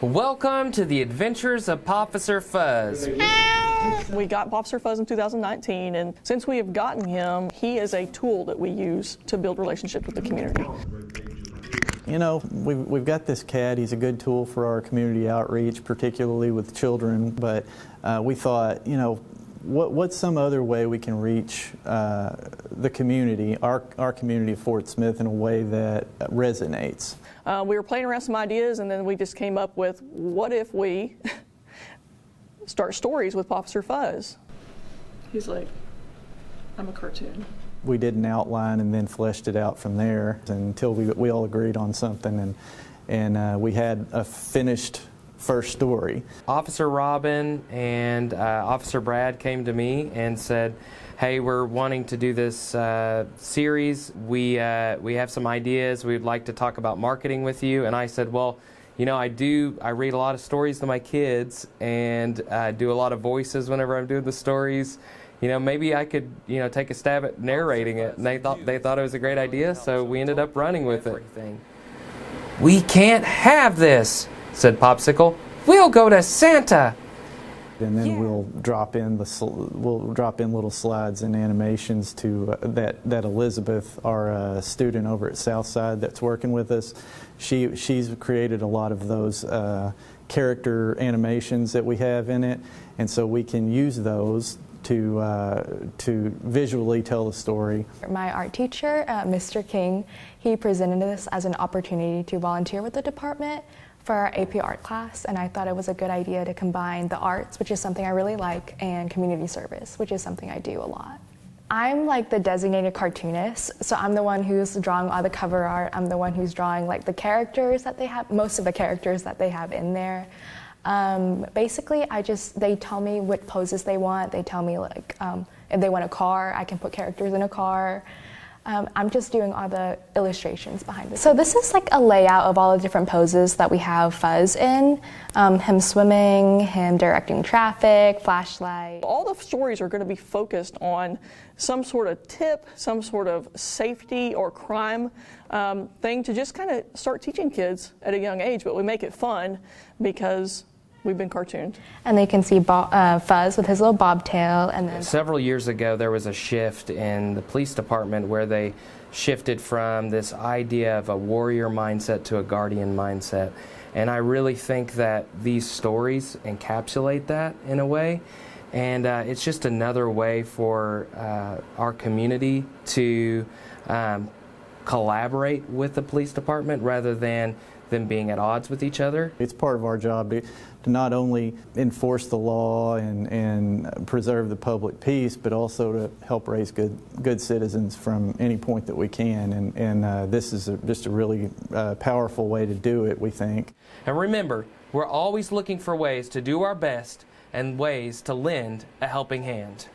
Welcome to the Adventures of Pawfficer Fuzz. We got Pawfficer Fuzz in 2019, and since we have gotten him, he is a tool that we use to build relationships with the community. You know, we've got this cat. He's a good tool for our community outreach, particularly with children, but we thought, you know, what's some other way we can reach the community, our community of Fort Smith, in a way that resonates? We were playing around some ideas, and then we just came up with, what if we start stories with Pawfficer Fuzz? He's like, I'm a cartoon. We did an outline and then fleshed it out from there until we all agreed on something, and we had a finished first story. Officer Robin and Officer Brad came to me and said, hey, we're wanting to do this series. We have some ideas. We'd like to talk about marketing with you. And I said, well, you know, I read a lot of stories to my kids and do a lot of voices whenever I'm doing the stories. You know, maybe I could, you know, take a stab at narrating it. And they thought it was a great idea, so we ended up running with it. We can't have this, said Popsicle. We'll go to Santa. And then we'll drop in little slides and animations to that Elizabeth, our student over at Southside that's working with us, she's created a lot of those character animations that we have in it, and so we can use those to visually tell the story. My art teacher, Mr. King, he presented this as an opportunity to volunteer with the department for our AP art class, and I thought it was a good idea to combine the arts, which is something I really like, and community service, which is something I do a lot. I'm like the designated cartoonist, so I'm the one who's drawing all the cover art. I'm the one who's drawing like the characters that they have, most of the characters that they have in there. Basically, they tell me what poses they want. They tell me like if they want a car, I can put characters in a car. I'm just doing all the illustrations behind it. So this is like a layout of all the different poses that we have Fuzz in. Him swimming, him directing traffic, flashlight. All the stories are going to be focused on some sort of tip, some sort of safety or crime thing to just kind of start teaching kids at a young age, but we make it fun because we've been cartooned. And they can see Fuzz with his little bobtail. And then several years ago, there was a shift in the police department where they shifted from this idea of a warrior mindset to a guardian mindset. And I really think that these stories encapsulate that in a way. And it's just another way for our community to collaborate with the police department rather than them being at odds with each other. It's part of our job to not only enforce the law and preserve the public peace, but also to help raise good citizens from any point that we can. And this is just a really powerful way to do it, we think. And remember, we're always looking for ways to do our best and ways to lend a helping hand.